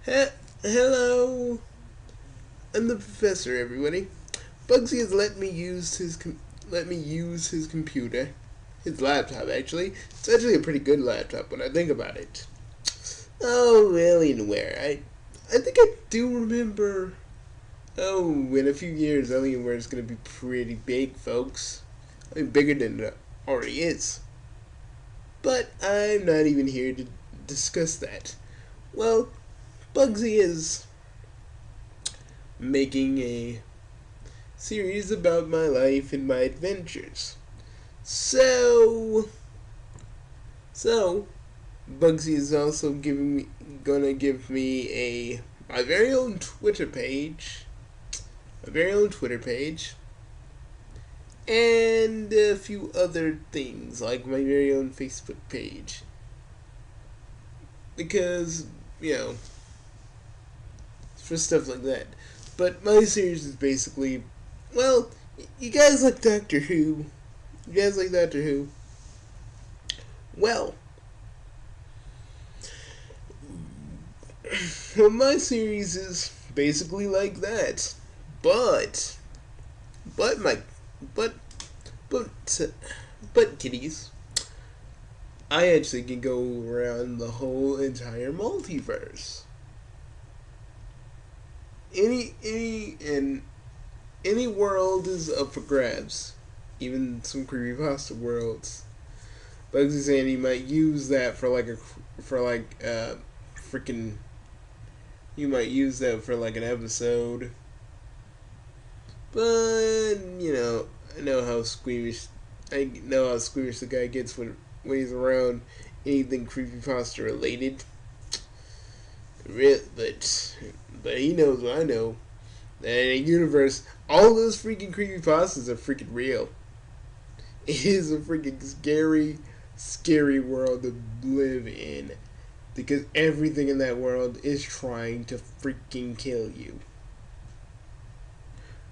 Hello, I'm the professor. Everybody, Bugsy has let me use his computer, his laptop. Actually, it's actually a pretty good laptop when I think about it. Oh, Alienware. I think I do remember. Oh, in a few years, Alienware is gonna be pretty big, folks. I mean, bigger than it already is. But I'm not even here to discuss that. Well, Bugsy is making a series about my life and my adventures. So, so Bugsy is also gonna give me my very own Twitter page, and a few other things like my very own Facebook page. Because for stuff like that. But my series is basically, well, you guys like Doctor Who. You guys like Doctor Who? Well, my series is basically like that. But, but my, but, but, but kitties, I actually can go around the whole entire multiverse. Any world is up for grabs. Even some creepypasta worlds. Bugsy saying he might use that freaking. You might use that for like an episode. But I know how squeamish. I know how squeamish the guy gets when he's around anything creepypasta related. But he knows what I know. That in a universe, all those freaking creepypastas are freaking real. It is a freaking scary world to live in. Because everything in that world is trying to freaking kill you.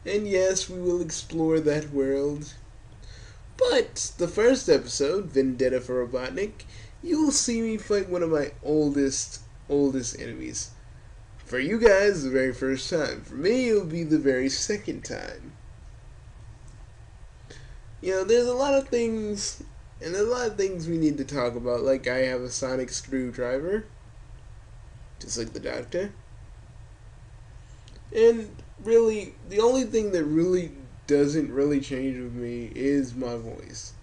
And yes, we will explore that world. But the first episode, Vendetta for Robotnik, you will see me fight one of my oldest enemies. For you guys, the very first time. For me, it'll be the very second time. There's a lot of things, and there's a lot of things we need to talk about. Like, I have a sonic screwdriver, just like the Doctor. And really, the only thing that really doesn't really change with me is my voice.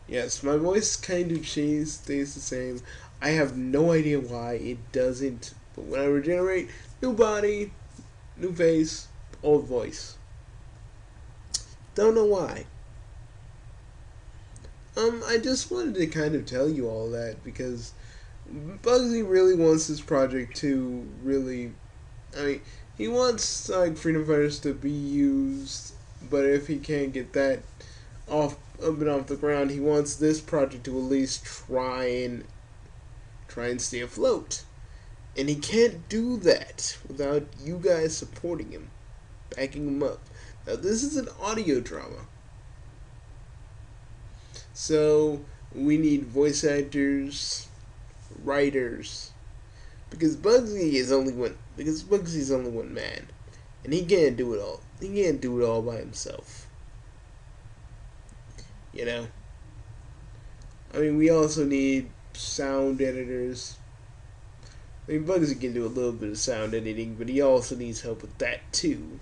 Yes, my voice kind of stays the same. I have no idea why it doesn't. But when I regenerate, new body, new face, old voice. Don't know why. I just wanted to kind of tell you all that because Bugsy really wants this project to really. I mean, he wants Sonic Freedom Fighters to be used, but if he can't get that up and off the ground, he wants this project to at least try and stay afloat. And he can't do that without you guys supporting him, backing him up. Now, this is an audio drama. So, we need voice actors, writers, because Bugsy's only one man. And he can't do it all. He can't do it all by himself. I mean, we also need sound editors. I mean, Bugsy can do a little bit of sound editing, but he also needs help with that too.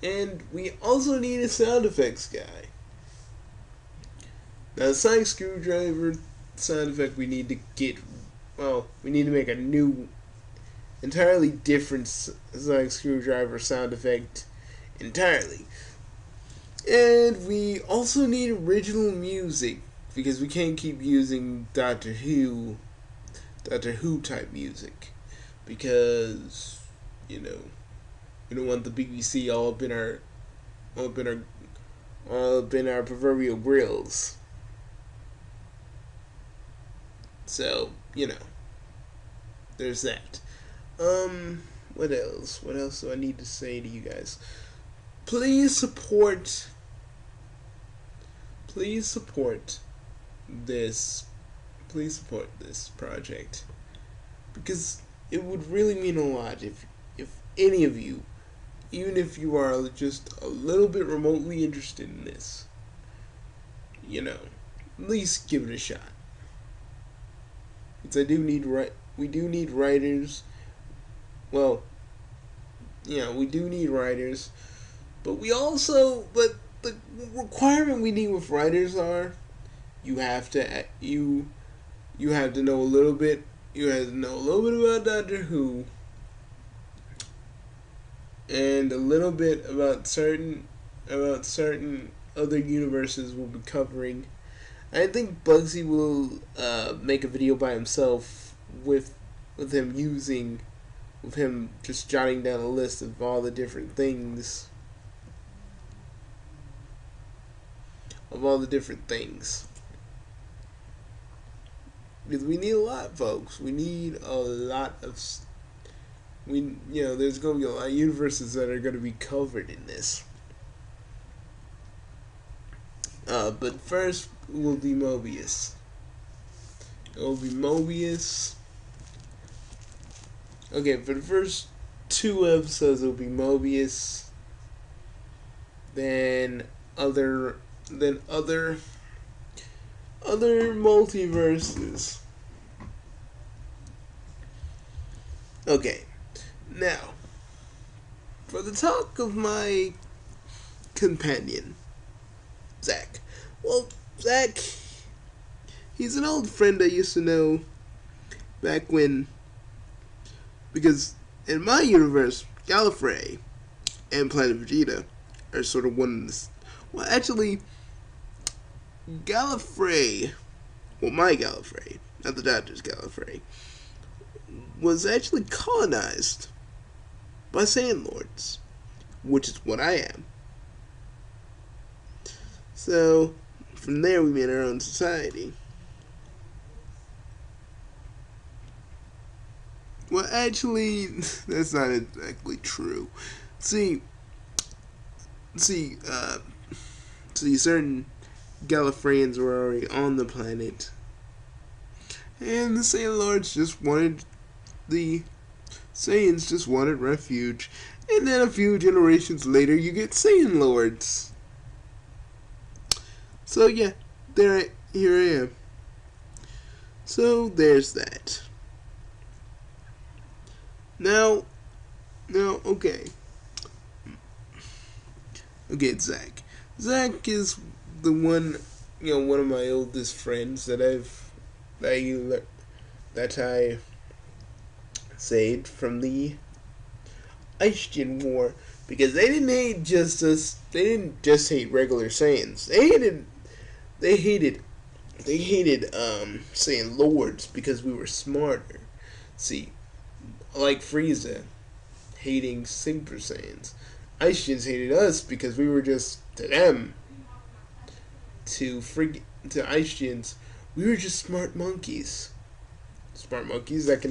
And we also need a sound effects guy. Now, the sonic screwdriver sound effect we need to make a new, entirely different sonic screwdriver sound effect entirely. And we also need original music because we can't keep using Doctor Who type music because we don't want the BBC all up in our proverbial grills. So there's that. What else? What else do I need to say to you guys? Please support this please support this project, because it would really mean a lot if any of you, even if you are just a little bit remotely interested in this, at least give it a shot. Because we do need writers. Well, we do need writers, but the requirement we need with writers are you have to know a little bit. You have to know a little bit about Doctor Who, and a little bit about certain other universes we'll be covering. I think Bugsy will make a video by himself with him just jotting down a list of all the different things. Because we need a lot, folks. We need a lot of. There's going to be a lot of universes that are going to be covered in this. But first will be Mobius. It will be Mobius. Okay, for the first 2 episodes, it will be Mobius. Then other multiverses. Okay, now for the talk of my companion, Zack. Well, Zack, he's an old friend I used to know back when, because in my universe, Gallifrey and Planet Vegeta are sort of one of the. Well, actually, Gallifrey, my Gallifrey, not the Doctor's Gallifrey, was actually colonized by Sandlords, which is what I am. So, from there we made our own society. Well, actually, that's not exactly true. See, certain Gallifreyans were already on the planet, and the Sandlords just wanted Saiyans just wanted refuge, and then a few generations later, you get Saiyan Lords. So yeah, here I am. So there's that. Now, okay. Okay, Zack. Zack is the one, one of my oldest friends that I saved from the Ice-Gen War, because they didn't hate just us. They didn't just hate regular Saiyans. They hated Saiyan Lords because we were smarter. See, like Frieza hating Super Saiyans, Ice-Gens hated us because we were just, to them, to Ice-Gens, we were just smart monkeys. Smart monkeys that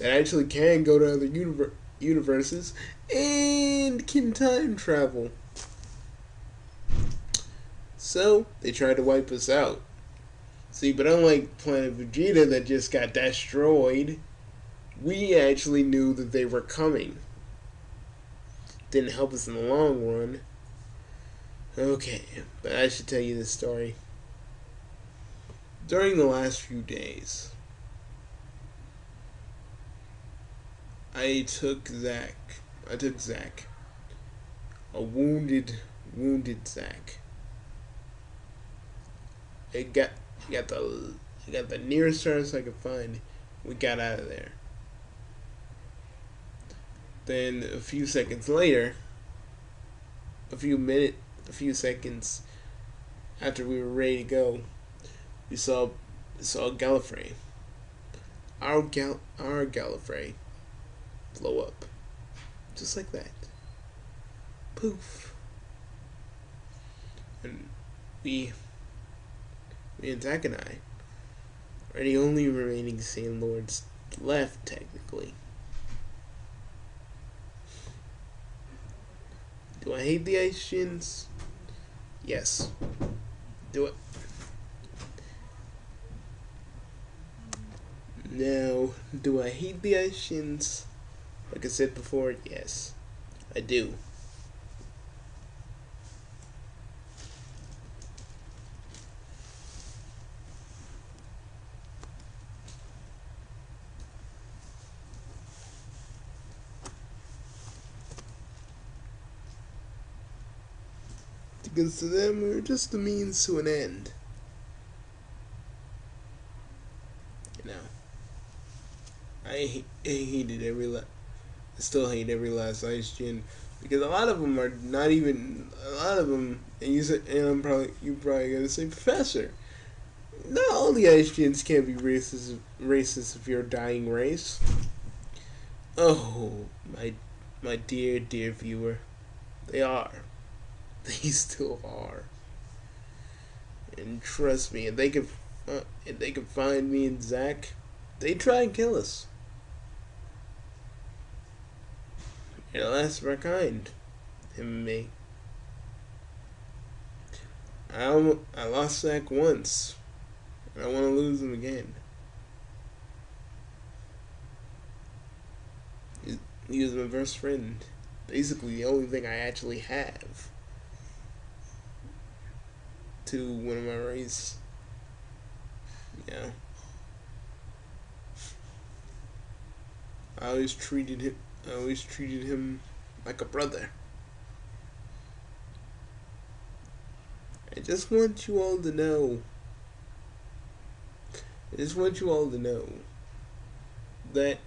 actually can go to other universes and can time travel. So they tried to wipe us out. See, but unlike Planet Vegeta that just got destroyed, we actually knew that they were coming. Didn't help us in the long run. Okay, but I should tell you this story. During the last few days, I took Zack, a wounded Zack. I got the nearest service I could find. We got out of there. Then a few seconds later, a few seconds after we were ready to go, we saw Gallifrey. Our Gallifrey blow up. Just like that. Poof. And me and Zack and I are the only remaining Saiyan Lords left, technically. Do I hate the Ice-Gens? Yes. Do it. Now, do I hate the Asians? Like I said before, yes, I do. Because to them, we're just a means to an end. You know, I hated I still hate every last Ice Gin because a lot of them are not even a lot of them. And you probably gonna say Professor. Not all the Ice Gins can't be racist if you're a dying race. Oh my dear viewer, they are. They still are. And trust me, if they can find me and Zack, they try and kill us. And the last of our kind, him and me. I lost Zack once, and I want to lose him again. He was my best friend. Basically, the only thing I actually have to one of my race. Yeah. I always treated him like a brother. I just want you all to know. I just want you all to know that,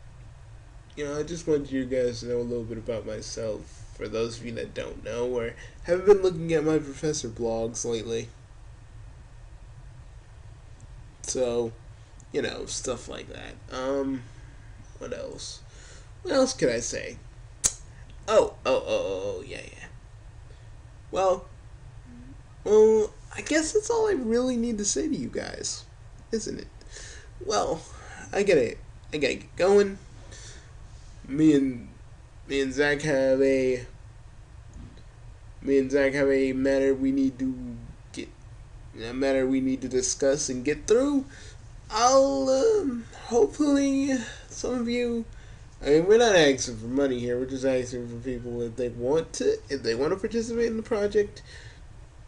I just want you guys to know a little bit about myself. For those of you that don't know or haven't been looking at my Professor blogs lately. So, stuff like that. What else? What else could I say? Yeah. Well, I guess that's all I really need to say to you guys, isn't it? Well, I gotta get going. Me and Zack have a matter we need to discuss and get through. I'll hopefully some of you. I mean, we're not asking for money here. We're just asking for people if they want to participate in the project.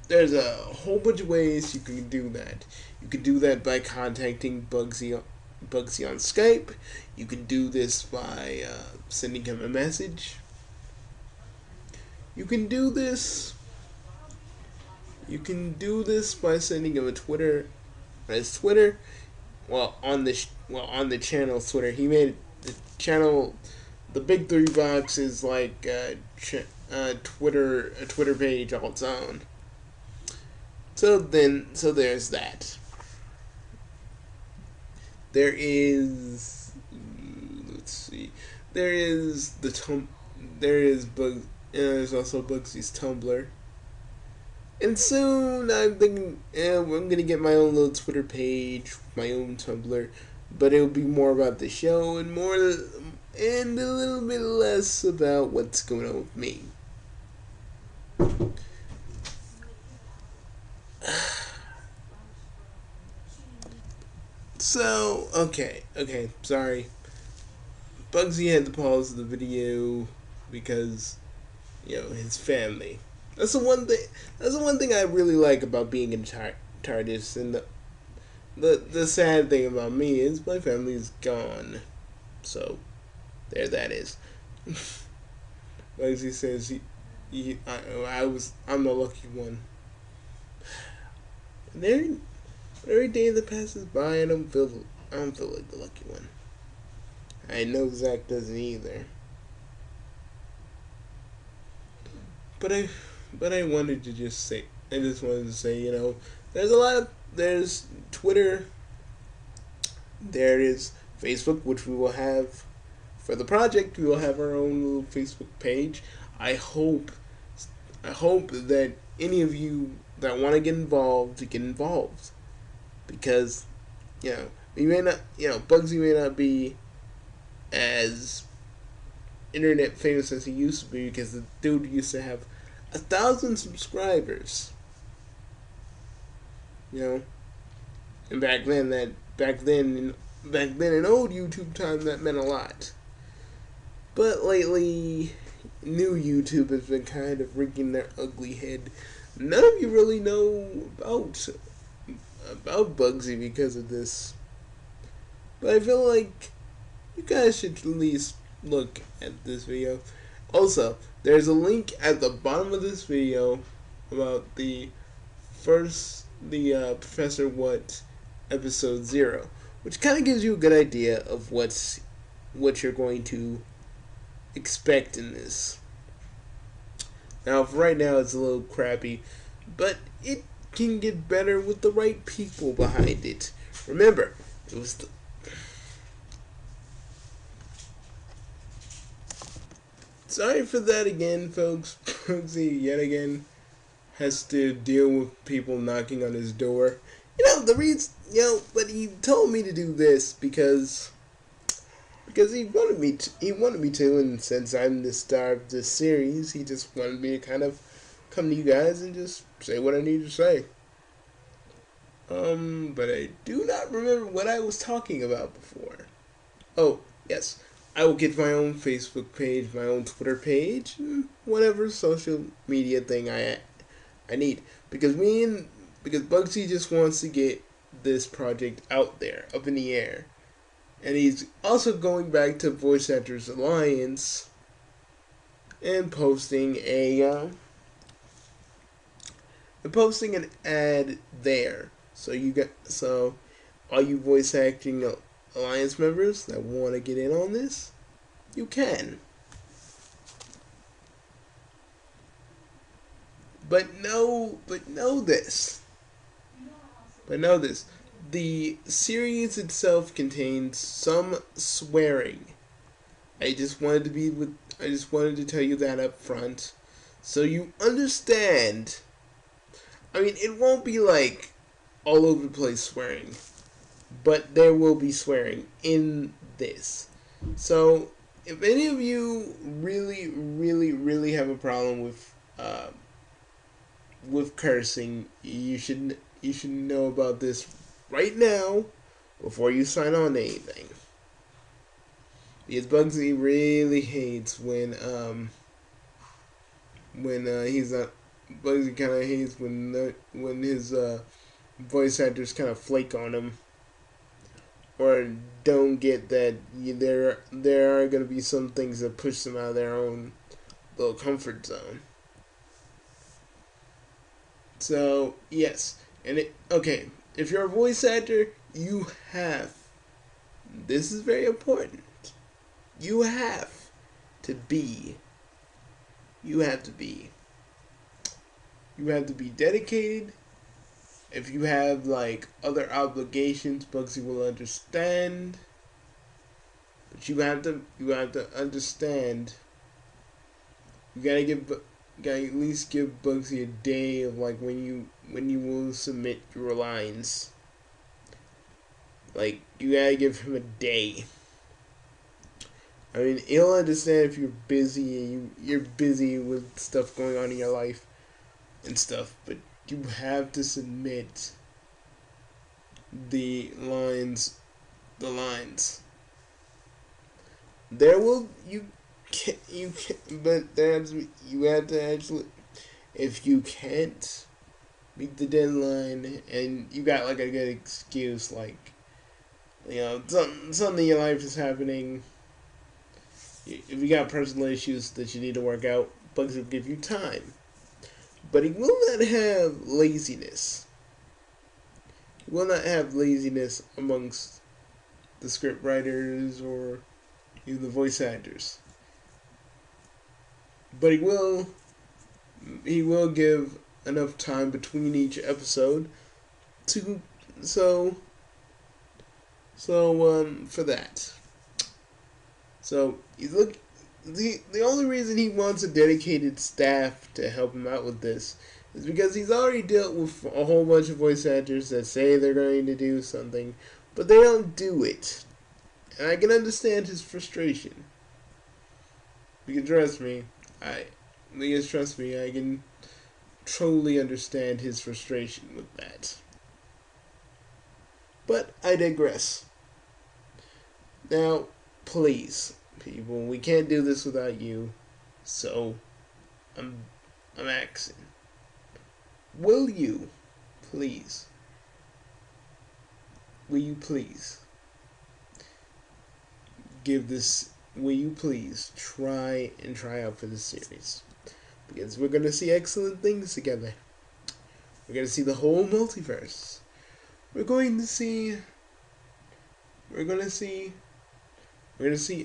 There's a whole bunch of ways you can do that. You can do that by contacting Bugsy on Skype. You can do this by sending him a message. You can do this by sending him a Twitter. His Twitter, on the channel's Twitter, he made the channel. The big three box is like a Twitter page all its own. So there's that. There is, let's see. There's also Bugsy's Tumblr. And soon I'm thinking, I'm gonna get my own little Twitter page, my own Tumblr, but it'll be more about the show and a little bit less about what's going on with me. So, okay, sorry. Bugsy had to pause the video because, his family. That's the one thing I really like about being in TARDIS, and the sad thing about me is my family is gone. So, there that is. Bugsy says I'm the lucky one. And every day that passes by, I don't feel like the lucky one. I know Zack doesn't either. But I wanted to just say, there's Twitter, there is Facebook, which we will have for the project. We will have our own little Facebook page. I hope that any of you that want to get involved, because, we may not, Bugsy may not be as internet famous as he used to be, because the dude used to have 1,000 subscribers. And back then back then in old YouTube time that meant a lot. But lately, new YouTube has been kind of wreaking their ugly head. None of you really know about Bugsy because of this. But I feel like you guys should at least look at this video. Also, there's a link at the bottom of this video about the Professor What episode 0, which kind of gives you a good idea of what you're going to expect in this. Now, for right now, it's a little crappy, but it can get better with the right people behind it. Remember, it was Sorry for that again, folks. Bugsy, yet again, has to deal with people knocking on his door. But he told me to do this because he wanted me to, and since I'm the star of this series, he just wanted me to kind of come to you guys and just say what I need to say. But I do not remember what I was talking about before. Oh, yes. I will get my own Facebook page, my own Twitter page, whatever social media thing I need. Because Bugsy just wants to get this project out there, up in the air. And he's also going back to Voice Actors Alliance and posting an ad there. So all you voice acting Alliance members that want to get in on this, you can. But know this. The series itself contains some swearing. I just wanted to tell you that up front, so you understand. I mean, it won't be like all over the place swearing, but there will be swearing in this. So, if any of you really, really, really have a problem with cursing, you should know about this right now before you sign on to anything. Because Bugsy really hates when he's not. Bugsy kind of hates when his voice actors kind of flake on him, or don't get that there are going to be some things that push them out of their own little comfort zone. So yes, okay. If you're a voice actor, this is very important. You have to be dedicated. If you have like other obligations, Bugsy will understand. But you have to understand. You gotta at least give Bugsy a day of like when you will submit your lines. Like, you gotta give him a day. I mean, he'll understand if you're busy and you're busy with stuff going on in your life and stuff, but you have to submit the lines. You have to actually, if you can't meet the deadline and you got like a good excuse, like, something in your life is happening, if you got personal issues that you need to work out, Bugsy will give you time. But he will not have laziness. He will not have laziness amongst the script writers or even the voice actors. But he will give enough time between each episode for that. So the only reason he wants a dedicated staff to help him out with this is because he's already dealt with a whole bunch of voice actors that say they're going to do something, but they don't do it. And I can understand his frustration. Because trust me, I can totally understand his frustration with that. But I digress. Now, please, people, we can't do this without you. So, I'm asking, will you please give this, will you please try out for this series? Because we're going to see excellent things together. We're going to see the whole multiverse. We're going to see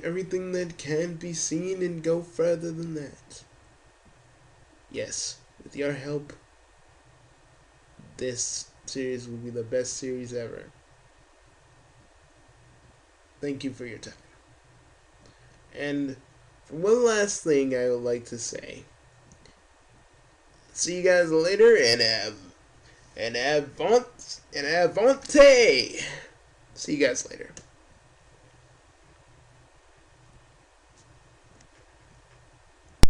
everything that can be seen and go further than that. Yes, with your help, this series will be the best series ever. Thank you for your time. And for one last thing I would like to say. See you guys later, and avonte. See you guys later.